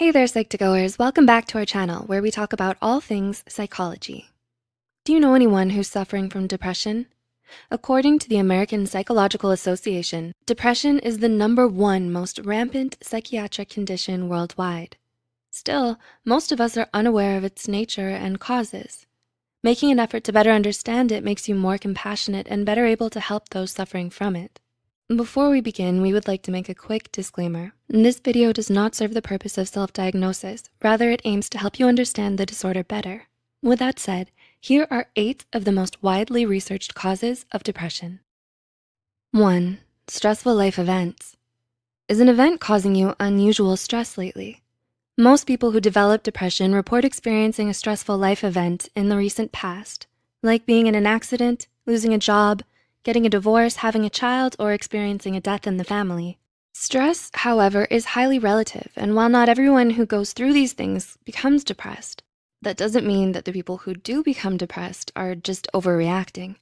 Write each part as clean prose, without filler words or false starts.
Hey there, Psych2Goers. Welcome back to our channel where we talk about all things psychology. Do you know anyone who's suffering from depression? According to the American Psychological Association, depression is the #1 most rampant psychiatric condition worldwide. Still, most of us are unaware of its nature and causes. Making an effort to better understand it makes you more compassionate and better able to help those suffering from it. Before we begin, we would like to make a quick disclaimer. This video does not serve the purpose of self-diagnosis. Rather, it aims to help you understand the disorder better. With that said, here are 8 of the most widely researched causes of depression. 1. Stressful life events. Is an event causing you unusual stress lately? Most people who develop depression report experiencing a stressful life event in the recent past, like being in an accident, losing a job, getting a divorce, having a child, or experiencing a death in the family. Stress, however, is highly relative, and while not everyone who goes through these things becomes depressed, that doesn't mean that the people who do become depressed are just overreacting.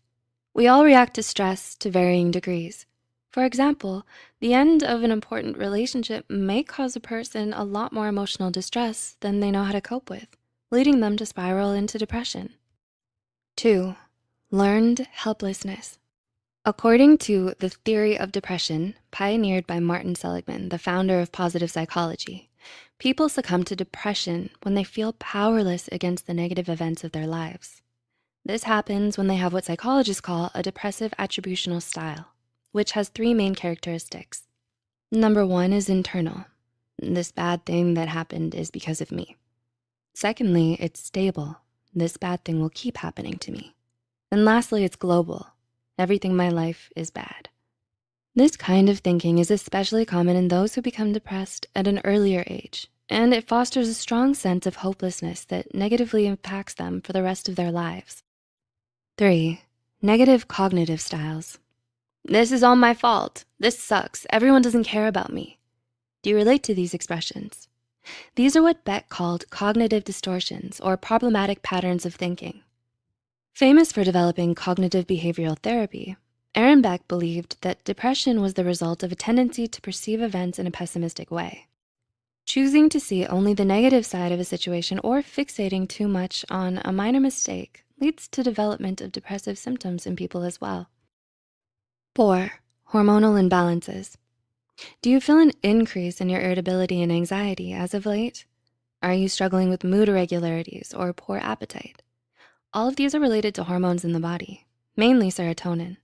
We all react to stress to varying degrees. For example, the end of an important relationship may cause a person a lot more emotional distress than they know how to cope with, leading them to spiral into depression. 2. Learned helplessness. According to the theory of depression, pioneered by Martin Seligman, the founder of positive psychology, people succumb to depression when they feel powerless against the negative events of their lives. This happens when they have what psychologists call a depressive attributional style, which has 3 main characteristics. Number 1 is internal. This bad thing that happened is because of me. Secondly, it's stable. This bad thing will keep happening to me. And lastly, it's global. Everything in my life is bad. This kind of thinking is especially common in those who become depressed at an earlier age, and it fosters a strong sense of hopelessness that negatively impacts them for the rest of their lives. 3. Negative cognitive styles. This is all my fault. This sucks. Everyone doesn't care about me. Do you relate to these expressions? These are what Beck called cognitive distortions or problematic patterns of thinking. Famous for developing cognitive behavioral therapy, Aaron Beck believed that depression was the result of a tendency to perceive events in a pessimistic way. Choosing to see only the negative side of a situation or fixating too much on a minor mistake leads to development of depressive symptoms in people as well. 4. Hormonal imbalances. Do you feel an increase in your irritability and anxiety as of late? Are you struggling with mood irregularities or poor appetite? All of these are related to hormones in the body, mainly serotonin.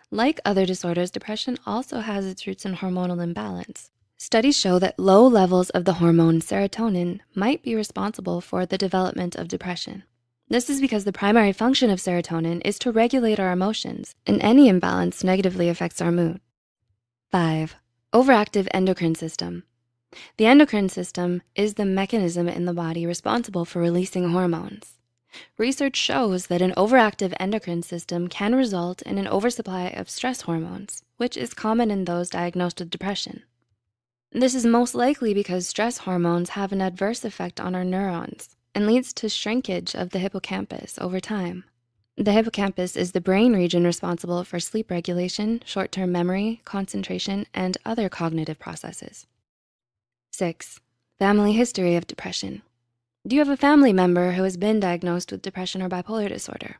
Like other disorders, depression also has its roots in hormonal imbalance. Studies show that low levels of the hormone serotonin might be responsible for the development of depression. This is because the primary function of serotonin is to regulate our emotions, and any imbalance negatively affects our mood. 5. Overactive endocrine system. The endocrine system is the mechanism in the body responsible for releasing hormones. Research shows that an overactive endocrine system can result in an oversupply of stress hormones, which is common in those diagnosed with depression. This is most likely because stress hormones have an adverse effect on our neurons and leads to shrinkage of the hippocampus over time. The hippocampus is the brain region responsible for sleep regulation, short-term memory, concentration, and other cognitive processes. 6. Family history of depression. Do you have a family member who has been diagnosed with depression or bipolar disorder?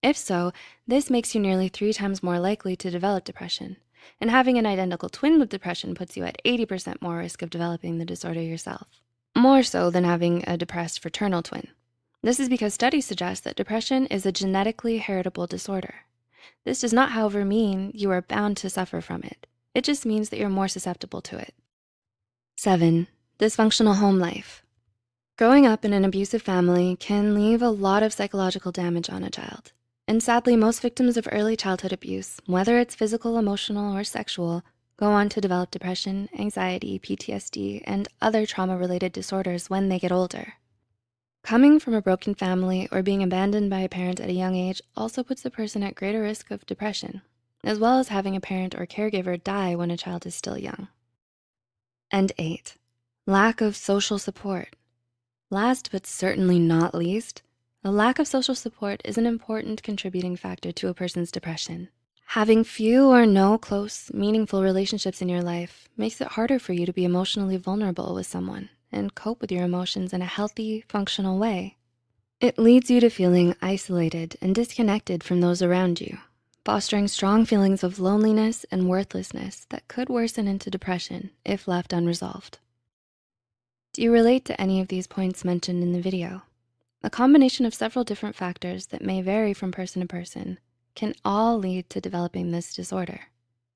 If so, this makes you nearly 3 times more likely to develop depression, and having an identical twin with depression puts you at 80% more risk of developing the disorder yourself, more so than having a depressed fraternal twin. This is because studies suggest that depression is a genetically heritable disorder. This does not, however, mean you are bound to suffer from it. It just means that you're more susceptible to it. 7. Dysfunctional home life. Growing up in an abusive family can leave a lot of psychological damage on a child. And sadly, most victims of early childhood abuse, whether it's physical, emotional, or sexual, go on to develop depression, anxiety, PTSD, and other trauma-related disorders when they get older. Coming from a broken family or being abandoned by a parent at a young age also puts the person at greater risk of depression, as well as having a parent or caregiver die when a child is still young. And 8, lack of social support. Last but certainly not least, a lack of social support is an important contributing factor to a person's depression. Having few or no close, meaningful relationships in your life makes it harder for you to be emotionally vulnerable with someone and cope with your emotions in a healthy, functional way. It leads you to feeling isolated and disconnected from those around you, fostering strong feelings of loneliness and worthlessness that could worsen into depression if left unresolved. Do you relate to any of these points mentioned in the video? A combination of several different factors that may vary from person to person can all lead to developing this disorder.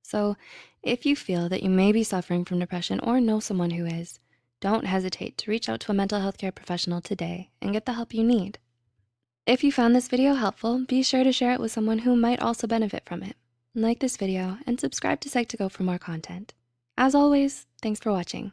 So if you feel that you may be suffering from depression or know someone who is, don't hesitate to reach out to a mental health care professional today and get the help you need. If you found this video helpful, be sure to share it with someone who might also benefit from it. Like this video and subscribe to Psych2Go for more content. As always, thanks for watching.